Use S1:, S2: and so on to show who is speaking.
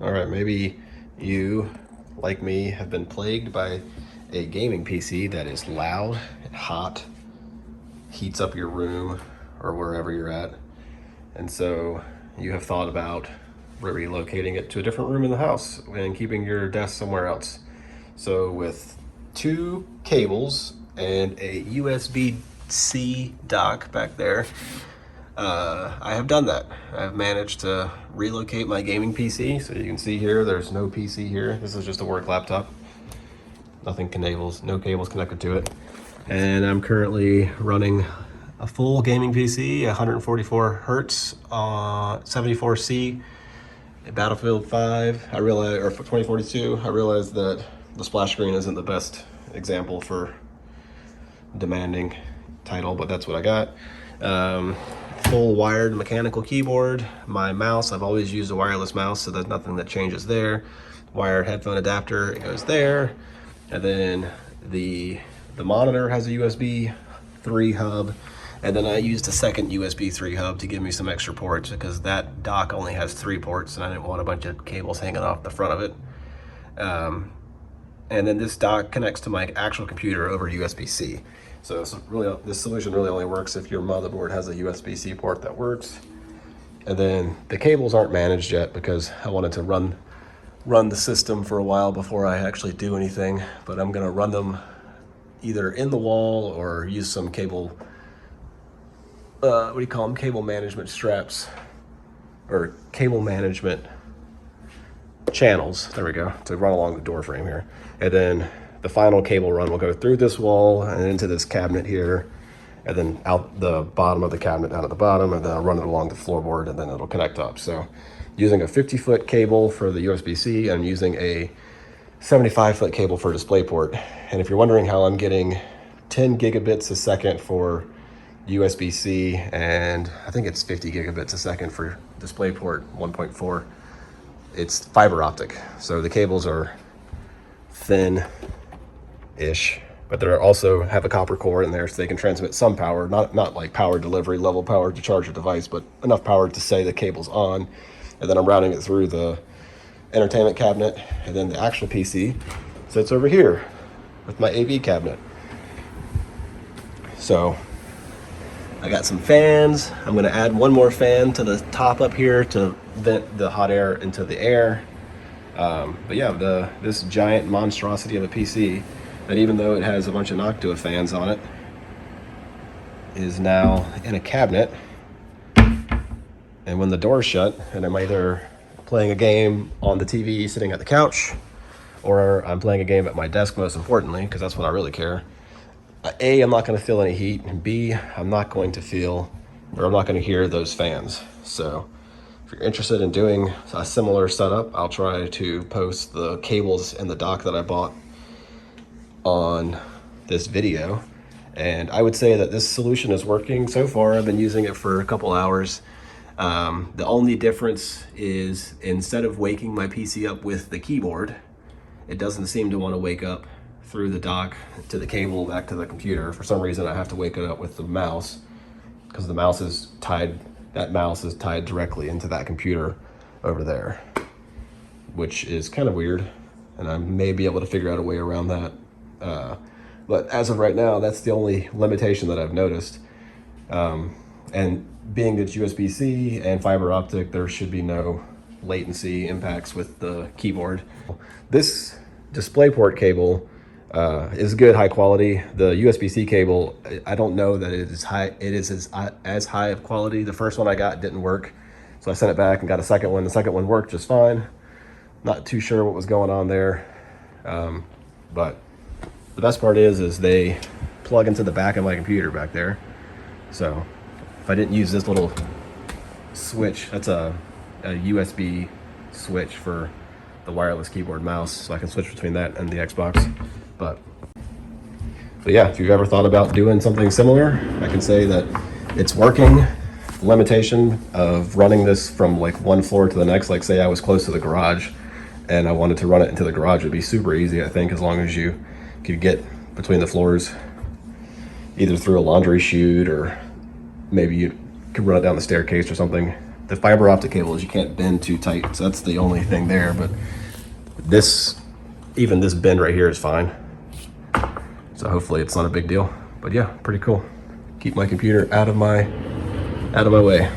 S1: All right, maybe you, like me, have been plagued by a gaming PC that is loud and hot, heats up your room or wherever you're at. And so you have thought about relocating it to a different room in the house and keeping your desk somewhere else. So with two cables and a USB-C dock back there, I have done that. I've managed to relocate my gaming PC. So you can see here, there's no PC here. This is just a work laptop. No cables connected to it. And I'm currently running a full gaming PC, 144 hertz, 74C, Battlefield 5. Or 2042. I realized that the splash screen isn't the best example for demanding title, but that's what I got. Full wired mechanical keyboard. My mouse, I've always used a wireless mouse, so there's nothing that changes there. Wired headphone adapter, it goes there. And then the monitor has a USB 3 hub. And then I used a second USB 3 hub to give me some extra ports because that dock only has 3 ports and I didn't want a bunch of cables hanging off the front of it. And then this dock connects to my actual computer over USB-C. So this solution really only works if your motherboard has a USB-C port that works. And then the cables aren't managed yet because I wanted to run the system for a while before I actually do anything. But I'm gonna run them either in the wall or use some cable, what do you call them? Cable management straps or cable management channels, there we go, to run along the door frame here. And then the final cable run will go through this wall and into this cabinet here, and then out the bottom of the cabinet down at the bottom, and then I'll run it along the floorboard, and then it'll connect up. So using a 50-foot cable for the USB-C, I'm using a 75-foot cable for DisplayPort. And if you're wondering how I'm getting 10 gigabits a second for USB-C, and I think it's 50 gigabits a second for DisplayPort 1.4, it's fiber optic. So the cables are thin-ish, but they also have a copper core in there so they can transmit some power, not like power delivery level power to charge a device, but enough power to say the cable's on. And then I'm routing it through the entertainment cabinet, and then the actual PC sits over here with my AV cabinet. So I got some fans. I'm gonna add one more fan to the top up here to vent the hot air into the air. But yeah, this giant monstrosity of a PC that, even though it has a bunch of Noctua fans on it, is now in a cabinet. And when the door's shut and I'm either playing a game on the TV sitting at the couch, or I'm playing a game at my desk, most importantly, because that's when I really care, A, I'm not going to feel any heat, and B, I'm not going to hear those fans. So if you're interested in doing a similar setup, I'll try to post the cables and the dock that I bought on this video. And I would say that this solution is working so far. I've been using it for a couple hours. The only difference is, instead of waking my PC up with the keyboard, it doesn't seem to want to wake up through the dock to the cable back to the computer. For some reason, I have to wake it up with the mouse, because the mouse is tied, that mouse is tied directly into that computer over there, which is kind of weird. And I may be able to figure out a way around that. But as of right now, that's the only limitation that I've noticed. And being that it's USB-C and fiber optic, there should be no latency impacts with the keyboard. This DisplayPort cable is good, high quality. The USB-C cable, I don't know that it is as high of quality. The first one I got didn't work, so I sent it back and got a second one. The second one worked just fine. Not too sure what was going on there, but the best part is they plug into the back of my computer back there. So if I didn't use this little switch, that's a USB switch for the wireless keyboard mouse, so I can switch between that and the Xbox. But yeah, if you've ever thought about doing something similar, I can say that it's working. The limitation of running this from like one floor to the next, like say I was close to the garage and I wanted to run it into the garage, would be super easy, I think, as long as you could get between the floors, either through a laundry chute, or maybe you could run it down the staircase or something. the fiber optic cables, you can't bend too tight, so that's the only thing there. But this, even this bend right here is fine. So hopefully it's not a big deal. But yeah, pretty cool. Keep my computer out of my way.